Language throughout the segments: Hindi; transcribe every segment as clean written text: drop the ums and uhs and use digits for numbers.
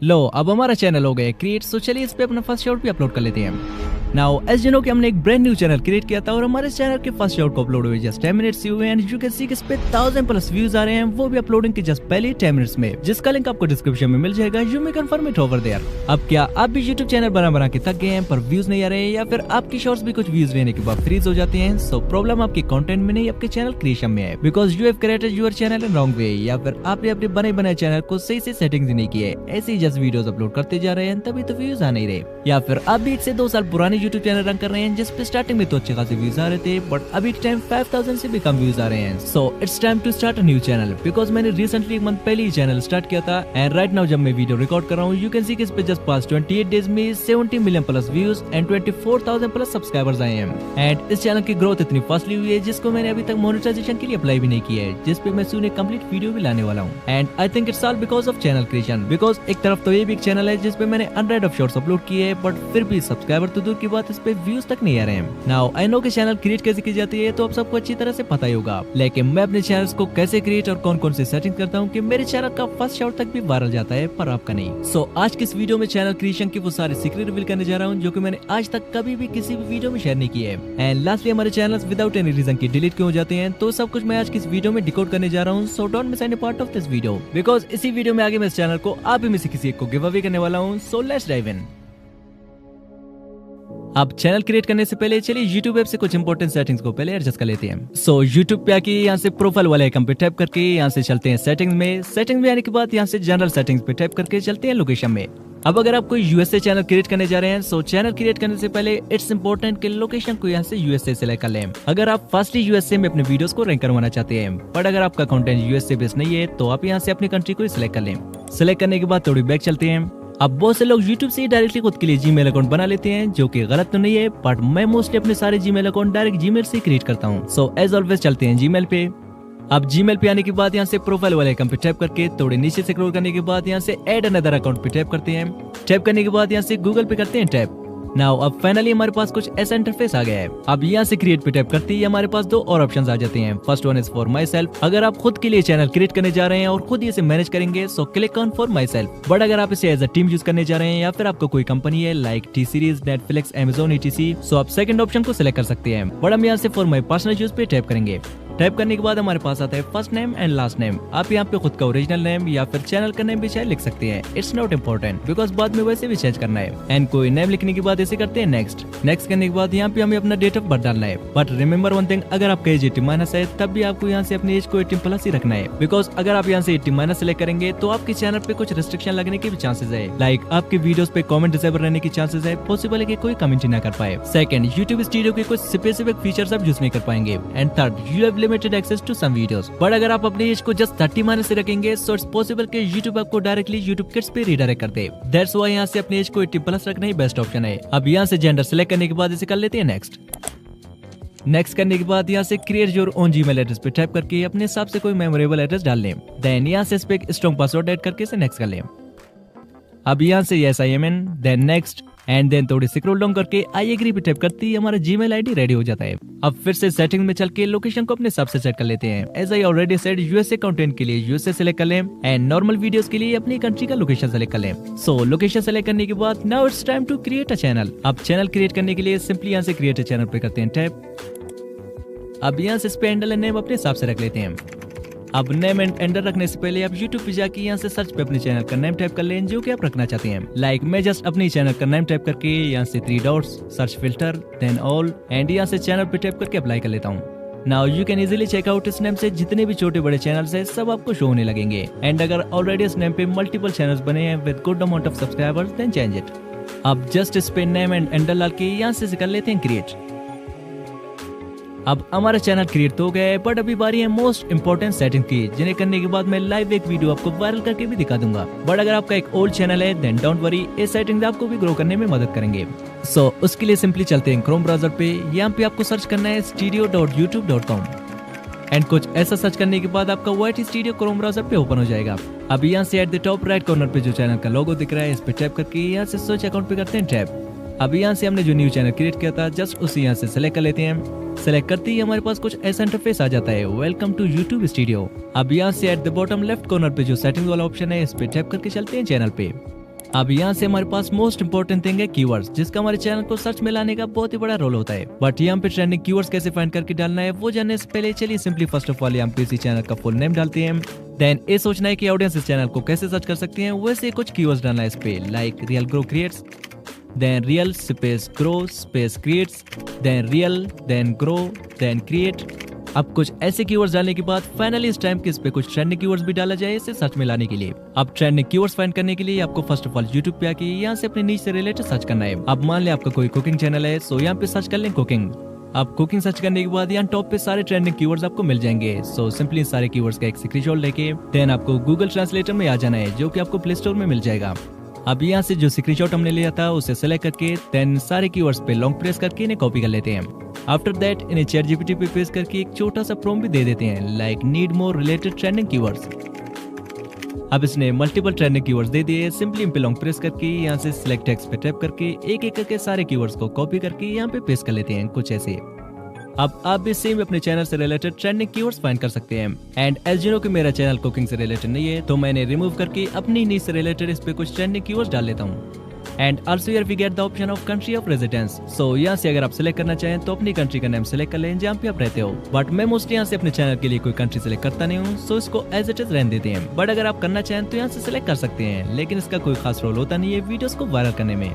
लो अब हमारा चैनल हो गया क्रिएट, तो चलिए इस पे अपना फर्स्ट शॉट भी अपलोड कर लेते हैं। नाउ एज यू नो कि हमने एक ब्रांड न्यू चैनल क्रिएट किया था और हमारे चैनल के फर्स्ट शॉट को अपलोड हुए जस्ट 10 मिनट्स ही हुए एंड यू कैन सी कि इस पे 1000+ व्यूज आ रहे हैं, वो भी अपलोडिंग के जस्ट पहले 10 मिनट्स में, जिसका लिंक आपको डिस्क्रिप्शन में मिल जाएगा। You may confirm it over there. अब क्या आप भी यूट्यूब चैनल बना के थक गए हैं पर व्यूज नहीं आ रहे हैं, या फिर आपकी शॉर्ट्स भी कुछ व्यूज लेने के बाद फ्रीज हो जाती हैं? सो प्रॉब्लम आपके कंटेंट में नहीं, आपके चैनल क्रिएशन में है, because you have created your channel in wrong way, या फिर आपने अपने बने चैनल को सही से सेटिंग्स नहीं की है, ऐसे ही जस्ट वीडियोस अपलोड करते जा रहे हैं तभी तो व्यूज आ नहीं रहे। या फिर आप भी 1 से 2 साल पुराने यूट्यूब चैनल रन कर रहे हैं जिस पे स्टार्टिंग में तो अच्छे खासे व्यूज आ रहे थे, बट अभी के टाइम 5000 से भी कम व्यूज आ रहे हैं। So it's time to start a new channel, because मैंने रिसेंटली 1 मंथ पहले ही चैनल स्टार्ट किया था एंड राइट नाउ जब मैं वीडियो रिकॉर्ड कर रहा हूँ यू कैन सी कि इस पे जस्ट पास 28 डेज में 70 मिलियन+ व्यूज एंड 24,000+ सब्सक्राइबर्स आए हैं। एंड इस चैनल की ग्रोथ इतनी फास्टली हुई है जिसको मैंने अभी तक मोनेटाइजेशन के लिए अप्लाई भी नहीं किया है, जिस पे मैं सोon एक कंप्लीट वीडियो भी लाने वाला हूँ। And I think it's all because of channel creation, because एक तरफ तो ये भी एक चैनल है जिसपे मैंने 100 शॉर्ट्स अपलोड किए हैं, बट फिर भी सब्सक्राइबर तो दूर की बात इस पे व्यूज तक नहीं आ रहे हैं। नाउ आई नो कि चैनल क्रिएट कैसे की जाती है तो आप सबको अच्छी तरह से पता ही होगा, लेकिन मैं अपने चैनल्स को कैसे क्रिएट और कौन कौन से सेटिंग करता हूँ कि मेरे चैनल का फर्स्ट शॉट तक भी वायरल जाता है पर आपका नहीं। सो आज की इस वीडियो में चैनल क्रिएशन की वो सारे सीक्रेट रिवील करने जा रहा हूँ जो कि मैंने आज तक कभी भी किसी भी वीडियो में शेयर नहीं किए हैं। एंड लास्टली हमारे चैनल्स विदाउट एनी रीजन के डिलीट क्यों हो जाते हैं, तो सब कुछ मैं आज की इस वीडियो में डिकोड करने जा रहा हूँ। So don't miss any part of this video, because इसी वीडियो में आगे मैं इस चैनल को आप में से किसी एक को गिव अवे करने वाला हूँ। So let's dive in. अब चैनल क्रिएट करने से पहले चलिए YouTube ऐप से कुछ इंपॉर्टेंट सेटिंग्स को पहले एडजस्ट कर लेते हैं। सो YouTube पे आके यहाँ से प्रोफाइल वाले आइकन पे टैप करके यहाँ से चलते हैं सेटिंग्स में। सेटिंग्स में आने के बाद यहाँ से जनरल सेटिंग्स पे टैप करके चलते हैं लोकेशन में। अब अगर आप कोई यूएसए चैनल क्रिएट करने जा रहे हैं, सो चैनल क्रिएट करने से पहले इट्स इंपॉर्टेंट कि लोकेशन को यहाँ से यूएसए सेलेक्ट कर लें। अगर आप फर्स्टली यूएसए में अपने वीडियोस को रैंक करवाना चाहते हैं, बट अगर आपका कंटेंट यूएसए बेस्ड नहीं है तो आप यहाँ से अपनी कंट्री को सिलेक्ट कर लें। सिलेक्ट करने के बाद थोड़ी बैक चलते हैं। अब बहुत से लोग YouTube से ही डायरेक्टली खुद के लिए जीमेल अकाउंट बना लेते हैं, जो कि गलत तो नहीं है, बट मैं मोस्टली अपने सारे जीमेल अकाउंट डायरेक्ट जीमेल से क्रिएट करता हूँ। सो एज ऑलवेज चलते हैं जीमेल पे। अब जीमेल पे आने के बाद यहाँ से प्रोफाइल वाले आइकन पे टैप करके थोड़े नीचे से स्क्रॉल करने के बाद यहाँ से ऐड अनदर अकाउंट पे टैप करते हैं। टैप करने के बाद यहाँ से गूगल पे करते हैं टैप। नाउ अब फाइनली हमारे पास कुछ ऐसा इंटरफेस आ गया है। अब यहाँ से क्रिएट पे टैप करते ही हमारे पास 2 और ऑप्शंस आ जाते हैं। First one is for my self. अगर आप खुद के लिए चैनल क्रिएट करने जा रहे हैं और खुद इसे मैनेज करेंगे so click on for my self. But अगर आप इसे एज अ टीम यूज करने जा रहे हैं या फिर आपको कोई कंपनी है like T series, Netflix, Amazon etc, सो आप सेकंड ऑप्शन को सिलेक्ट कर सकते हैं। बट हम यहाँ से फॉर माई पर्सनल यूज पे टैप करेंगे। टाइप करने के बाद हमारे पास आता है first name and last name. आप यहाँ पे खुद का ओरिजिनल नेम या फिर चैनल का नेम भी चाहे लिख सकते हैं। इट्स नॉट इम्पोर्टेंट बिकॉज बाद में वैसे भी चेंज करना है। एंड कोई नेम लिखने के बाद ऐसे करते हैं नेक्स्ट। नेक्स्ट करने के बाद यहाँ पे हमें अपना डेट ऑफ बर्थ डालना है। बट रिमेंबर वन थिंग, अगर आपका एज 18- है तब भी आपको यहाँ से अपनी एज को 18+ ही रखना है, बिकॉज अगर आप यहाँ से 18- सेलेक्ट करेंगे तो आपके चैनल पे कुछ रिस्ट्रिक्शन लगने के भी चांसेस है, लाइक आपके वीडियोस पे कमेंट डिसेबल रहने की चांसेस है, पॉसिबल है कि कोई कमेंट ही ना कर पाए। सेकंड, YouTube स्टूडियो के कुछ स्पेसिफिक फीचर्स आप यूज नहीं कर पाएंगे। And third, you have limited access to videos. But अगर आप अपने एज को जस्ट 30- से रखेंगे सो इट्स पॉसिबल कि YouTube आपको डायरेक्टली YouTube किड्स पे रीडायरेक्ट कर दे। दैट्स व्हाई यहाँ से अपने एज को 18+ रखना ही बेस्ट ऑप्शन है। अब यहाँ से जेंडर सिलेक्ट करने के बाद इसे कर लेते हैं नेक्स्ट। नेक्स्ट करने के बाद यहाँ से create your own Gmail address पे टाइप करके अपने हिसाब से कोई मेमोरेबल एड्रेस डाल लें। देन यहाँ से इस पे एक स्ट्रॉन्ग पासवर्ड ऐड करके इसे नेक्स्ट कर लें। अब यहाँ से yes I am in, then next and then थोड़ी स्क्रॉल डाउन करके आई एग्री पे टाइप करते ही हमारा जीमेल आईडी रेडी हो जाता है। अब फिर से सेटिंग में चल के लोकेशन को अपने हिसाब से सेट कर लेते हैं। As I already said, USA content के लिए यूएसए सेलेक्ट कर लें एंड नॉर्मल वीडियोस के लिए अपनी कंट्री का लोकेशन सेलेक्ट कर लें। सो लोकेशन सेलेक्ट करने के बाद now it's time to create a channel. अब चैनल क्रिएट करने के लिए सिंपली यहाँ से क्रिएट अ चैनल पे करते हैं टैप। अब यहाँ से इस पे हैंडल नेम अपने हिसाब से रख लेते हैं। अब नेम एंड एंडर रखने से पहले आप YouTube पे जाके यहाँ से सर्च पे अपने चैनल का नेम टाइप कर लें जो कि आप रखना चाहते हैं। लाइक मैं जस्ट अपने चैनल का नेम टाइप करके यहाँ से 3 dots, search filter, then all and यहाँ से चैनल पे टाइप करके अप्लाई कर लेता हूँ। Now you can easily check out इस नेम से जितने भी छोटे बड़े चैनल्स हैं सब आपको शो होने लगेंगे। एंड अगर ऑलरेडी इस नेम पे मल्टीपल चैनल्स बने हैं with good amount of subscribers then change it. अब जस्ट इस पे नेम एंड एंडर डाल के यहाँ से कर लेते हैं क्रिएट। अब हमारा चैनल क्रिएट तो हो गया है, बट अभी बारी है मोस्ट इंपोर्टेंट सेटिंग की, जिन्हें करने के बाद मैं लाइव एक वीडियो आपको वायरल करके भी दिखा दूंगा। बट अगर आपका एक ओल्ड चैनल है देन डोंट वरी, ये सेटिंग्स आपको भी ग्रो करने में मदद करेंगे। सो उसके लिए सिंपली चलते हैं क्रोम ब्राउजर पे। यहाँ पे आपको सर्च करना है studio.youtube.com एंड कुछ ऐसा सर्च करने के बाद आपका YT स्टूडियो क्रोम ब्राउजर पे ओपन हो जाएगा। अब यहाँ से at the top right corner पे जो चैनल का लोगो दिख रहा है इस पे टैप करके यहाँ से सर्च अकाउंट पे करते हैं टैप। अब यहाँ से हमने जो न्यू चैनल क्रिएट किया था जस्ट उसी यहाँ से सिलेक्ट कर लेते हैं। सिलेक्ट करते ही हमारे पास कुछ ऐसा इंटरफेस आ जाता है, वेलकम टू YouTube स्टूडियो। अब यहाँ से at the bottom left corner पे जो सेटिंग वाला ऑप्शन है इस पे टैप करके चलते हैं चैनल पे। अब यहाँ से हमारे पास मोस्ट इंपोर्टेंट थिंग है कीवर्ड्स, जिसका हमारे चैनल को सर्च में लाने का बहुत ही बड़ा रोल होता है। बट यहाँ पे ट्रेंडिंग कीवर्ड्स कैसे फाइंड करके डालना है वो जानने से पहले चलिए सिंपली फर्स्ट ऑफ ऑल यहाँ पे इसी चैनल का फुल नेम डालते हैं। देन ये सोचना है कि ऑडियंस इस चैनल को कैसे सर्च कर सकती है, वैसे कुछ कीवर्ड्स डालना है इस पे, like real grow creates, then real space grow space creates, then real then grow then create. अब कुछ ऐसे कीवर्ड्स डालने के बाद फाइनली इस टाइम के इस पे कुछ ट्रेंडिंग कीवर्ड्स भी डाला जाए इसे सर्च में लाने के लिए। अब ट्रेंडिंग कीवर्ड्स फाइंड करने के लिए आपको फर्स्ट ऑफ ऑल यूट्यूब पे आके यहाँ से अपने नीच से रिलेटेड सर्च करना है। अब मान ले आपका कोई कुकिंग चैनल है, सो यहाँ पे सर्च कर लें कुकिंग। अब कुकिंग सर्च करने के बाद यहाँ टॉप पे सारे ट्रेंडिंग कीवर्ड्स आपको मिल जाएंगे। सो सिंपली सारे कीवर्ड्स का एक स्क्रीनशॉट लेके देन आपको गूगल ट्रांसलेटर में आ जाना है, जो कि आपको प्ले स्टोर में मिल जाएगा। अब यहाँ से जो स्क्रीनशॉट हमने लिया था उसे सेलेक्ट करके देन सारे कीवर्ड्स पे लॉन्ग प्रेस करके इन्हें कॉपी कर लेते हैं। आफ्टर दैट इन्हें ChatGPT पे पेस्ट करके एक छोटा सा प्रॉम्प्ट भी दे देते हैं, like need more related trending keywords. अब इसने मल्टीपल ट्रेंडिंग कीवर्ड्स दे दिए। सिंपली इन पे लॉन्ग प्रेस करके यहाँ से सिलेक्ट टेक्स्ट पे टैप करके एक एक करके सारे कीवर्ड्स को कॉपी करके यहाँ पे पेस्ट कर लेते हैं कुछ ऐसे। अब आप भी सेम अपने चैनल से रिलेटेड ट्रेंडिंग कीवर्ड्स फाइंड कर सकते हैं। एंड एज यू नो कि मेरा चैनल कुकिंग से रिलेटेड नहीं है, तो मैंने रिमूव करके अपनी नीच से रिलेटेड इस पे कुछ ट्रेंडिंग कीवर्ड्स डाल लेता हूँ। And also here we get the option of country of residence. So यहाँ से अगर आप सिलेक्ट करना चाहें तो अपनी कंट्री का नाम सिलेक्ट कर लें जहाँ पे आप रहते हो। बट मैं मोस्टली यहाँ से अपने चैनल के लिए कोई कंट्री सिलेक्ट करता नहीं हूँ, सो इसको एज इट इज रहने देते हैं। बट अगर आप करना चाहें तो यहाँ से सिलेक्ट कर सकते हैं, लेकिन इसका कोई खास रोल होता नहीं है वीडियोस को वायरल करने में।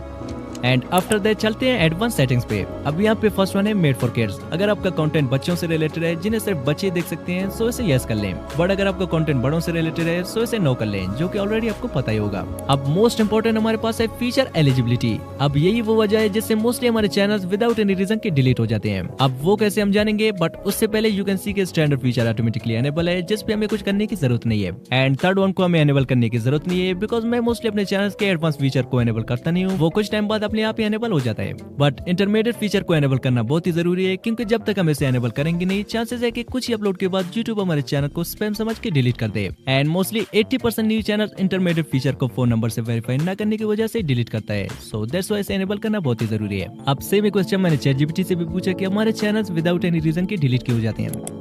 एंड आफ्टर दैट चलते हैं एडवांस सेटिंग्स पे। अब यहाँ पे फर्स्ट वन है मेड फॉर किड्स। अगर आपका कंटेंट बच्चों से रिलेटेड है जिन्हें सिर्फ बच्चे देख सकते हैं, सो इसे यस कर लें। बट अगर आपका कंटेंट बड़ों से रिलेटेड है, सो इसे नो कर लें, जो कि ऑलरेडी आपको पता ही होगा। अब मोस्ट इंपोर्टेंट हमारे पास है फीचर एलिजिबिलिटी। अब यही वो वजह है जिससे मोस्टली हमारे चैनल्स विदाउट एनी रीजन के डिलीट हो जाते हैं। अब वो कैसे हम जानेंगे, बट उससे पहले यू कैन सी के स्टैंडर्ड फीचर ऑटोमेटिकली एनेबल है, जिसपे हमें कुछ करने की जरूरत नहीं है। एंड थर्ड वन को हमें एनेबल करने की जरूरत नहीं है, बिकॉज मैं मोस्टली अपने चैनल के एडवांस फीचर को एनेबल करता नहीं हूँ, वो कुछ टाइम बाद अपने आप ही एनेबल हो जाता है। बट इंटरमीडिएट फीचर को एनेबल करना बहुत ही जरूरी है, क्योंकि जब तक हम इसे एनेबल करेंगे नहीं, चांसेस है कि कुछ ही अपलोड के बाद यूट्यूब हमारे चैनल को स्पैम समझ के डिलीट कर दे। And mostly 80% new channel intermediate feature को फोन नंबर से वेरीफाई न करने की वजह से डिलीट करता है। सो दैट्स व्हाई इसे एनेबल करना बहुत ही जरूरी है। अब सेम क्वेश्चन मैंने ChatGPT से भी पूछा कि हमारे चैनल्स विदाउट एनी रीजन के डिलीट क्यों हो जाते हैं।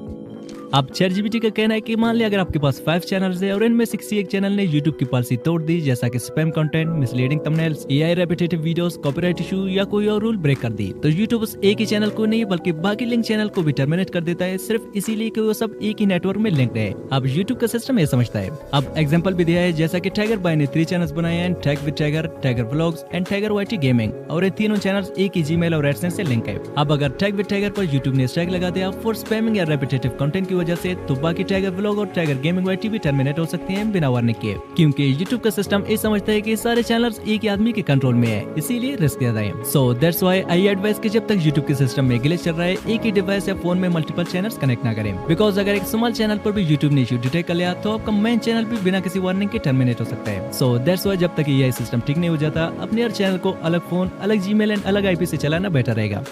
अब ChatGPT का कहना है कि मान लिया अगर आपके पास 5 चैनल्स है और इनमें से किसी एक चैनल ने YouTube की पॉलिसी तोड़ दी, जैसा कि spam content, misleading thumbnails, AI repetitive videos, copyright issue या कोई और रूल ब्रेक कर दी, तो YouTube उस एक ही चैनल को नहीं बल्कि बाकी लिंक चैनल को भी टर्मिनेट कर देता है, सिर्फ इसीलिए कि वो सब एक ही नेटवर्क में लिंक्ड है। अब YouTube का सिस्टम ये समझता है। अब एग्जांपल भी दिया है, जैसा कि टाइगर बाय ने 3 चैनल्स बनाए हैं, tag with tiger, tiger vlogs and tiger YT gaming, और ये तीनों चैनल्स एक ही Gmail और AdSense से लिंक है। अब अगर टैग विद टाइगर पर YouTube ने स्ट्राइक लगा दिया फॉर स्पैमिंग या रेपिटेटिव कंटेंट की वजह से, तो बाकी टाइगर व्लॉग और टाइगर गेमिंग YT भी टर्मिनेट हो सकते हैं बिना वार्निंग के, क्योंकि YouTube का सिस्टम ये समझता है कि सारे चैनल्स एक ही आदमी के कंट्रोल में है, इसीलिए रिस्क ज्यादा है। So that's why I advice कि जब तक YouTube के सिस्टम में ग्लिच चल रहा है, एक ही डिवाइस या फोन में मल्टीपल चैनल्स कनेक्ट ना करें, बिकॉज अगर एक स्मॉल चैनल पर भी YouTube ने इशू डिटेक्ट कर लिया तो आपका मेन चैनल भी बिना किसी वार्निंग के टर्मिनेट हो सकता है। सो दैट्स व्हाई जब तक ये सिस्टम ठीक नहीं हो जाता, अपने हर चैनल को अलग फोन, अलग Gmail एंड अलग IP से चलाना बेटर रहेगा।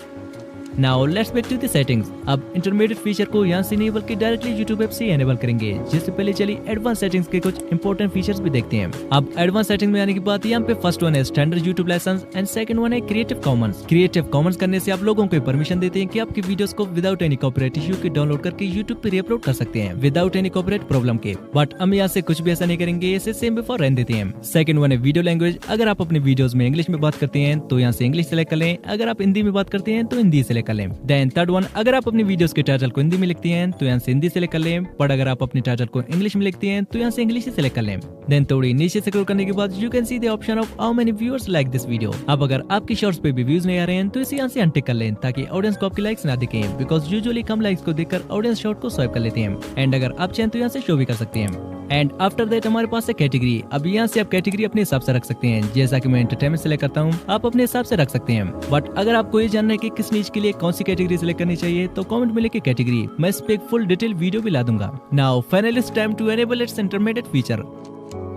Now let's back to the settings. अब इंटरमीडिएट फीचर को यहाँ से नहीं बल्कि डायरेक्टली YouTube ऐप से एनेबल करेंगे, जिससे पहले चलिए एडवांस सेटिंग्स के कुछ इंपॉर्टेंट फीचर्स भी देखते हैं। अब एडवांस सेटिंग में आने के बाद यहाँ पे फर्स्ट वन है standard YouTube licence and second one है क्रिएटिव कॉमन्स। क्रिएटिव कॉमन्स करने से आप लोगों को परमिशन देते हैं कि आपकी वीडियोस को विदाउट एनी कॉपीराइट इशू के डाउनलोड करके YouTube पे रीअपलोड कर सकते हैं विदाउट एनी कॉपीराइट प्रॉब्लम के। बट हम यहाँ से कुछ भी ऐसा नहीं करेंगे, इसे सेम बिफोर रहने देते हैं। सेकंड वन है वीडियो लैंग्वेज। अगर आप अपने वीडियोस में इंग्लिश में बात करते हैं तो यहाँ से इंग्लिश सेलेक्ट कर लें, अगर आप हिंदी में बात करते हैं तो हिंदी सेलेक्ट कर लें। देन थर्ड वन, अगर आप अपनी वीडियोस के टाइटल को हिंदी में लिखते हैं तो यहाँ से हिंदी सेलेक्ट कर लें, पर अगर आप अपने टाइटल को इंग्लिश में लिखते हैं तो यहाँ से इंग्लिश सेलेक्ट कर लें। देन थोड़ी नीचे स्क्रॉल करने के बाद you can see the option of how many viewers like this video. अब अगर आपकी शॉर्ट्स पे भी व्यूज नहीं आ रहे हैं तो इसे यहाँ से अनटिक कर लें, ताकि ऑडियंस को आपके लाइक्स ना दिखें, बिकॉज यूजुअली कम लाइक्स को देखकर ऑडियंस शॉर्ट को स्वाइप कर लेते हैं। एंड अगर आप चाहें तो यहाँ से शो भी कर सकते हैं। एंड आफ्टर दैट हमारे पास है कैटेगरी। अब यहाँ से आप कैटेगरी अपने हिसाब से रख सकते हैं, जैसा कि मैं एंटरटेनमेंट सेलेक्ट करता हूँ, आप अपने हिसाब से रख सकते हैं। बट अगर आपको ये जानना है कि किस नीच के लिए कौन सी कैटेगरी सेलेक्ट करनी चाहिए, तो कमेंट में लिखिए कैटेगरी, मैं इस पे एक फुल डिटेल वीडियो भी ला दूंगा। Now finally it's time to enable its intermediate feature.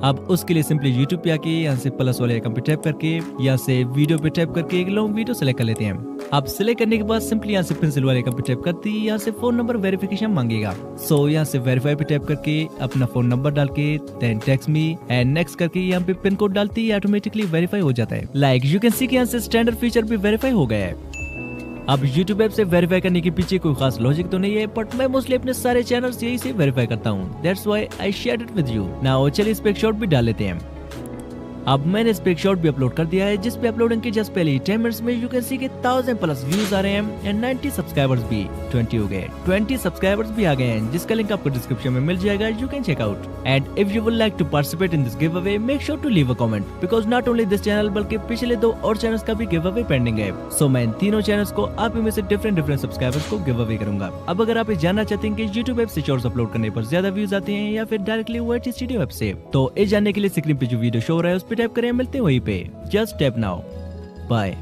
अब उसके लिए सिंपली YouTube पे आके यहाँ से प्लस वाले आइकन पे टैप करके यहाँ से वीडियो पे टैप करके एक लॉन्ग वीडियो सेलेक्ट कर लेते हैं। अब सेलेक्ट करने के बाद सिंपली यहाँ से पेंसिल वाले आइकन पे टैप करते ही यहाँ से फोन नंबर वेरिफिकेशन मांगेगा। सो यहाँ से वेरीफाई पे टैप करके अपना फोन नंबर डाल के then text me and next करके यहाँ पे पिन कोड डालते ही ऑटोमेटिकली वेरीफाई हो जाता है। लाइक यू कैन सी कि यहाँ से स्टैंडर्ड फीचर भी वेरीफाई हो गया है। अब YouTube ऐप से वेरीफाई करने के पीछे कोई खास लॉजिक तो नहीं है, बट मैं मोस्टली अपने सारे चैनल्स यही से वेरीफाई करता हूँ। That's why I shared it with you. Now चलिए इस पे एक शॉट भी डाल लेते हैं। अब मैंने इस पे एक शॉर्ट भी अपलोड कर दिया है, जिस पे अपलोडिंग के जस्ट पहले 10 मिनट्स में यू कैन सी के 1000+ व्यूज आ रहे हैं एंड 90 सब्सक्राइबर्स भी 20 हो गए, 20 सब्सक्राइबर्स भी आ गए हैं, जिसका लिंक आपको डिस्क्रिप्शन में मिल जाएगा, you can check out. And if you would like to participate in this giveaway, make sure to leave a comment, because not only this channel बल्कि पिछले 2 और चैनल्स का भी गिव अवे पेंडिंग है। सो मैं इन तीनों चैनल्स को आप में से डिफरेंट सब्सक्राइबर्स को गिव अवे करूंगा। अब अगर आप ये जानना चाहते हैं कि यूट्यूब ऐप से शॉर्ट्स अपलोड करने पर ज्यादा व्यूज आते हैं या फिर डायरेक्टली YT स्टूडियो ऐप से, तो ये जानने के लिए स्क्रीन पे जो वीडियो शो हो रहा है उस पर टैप करें, मिलते हैं वहीं पे। Just tap now, bye.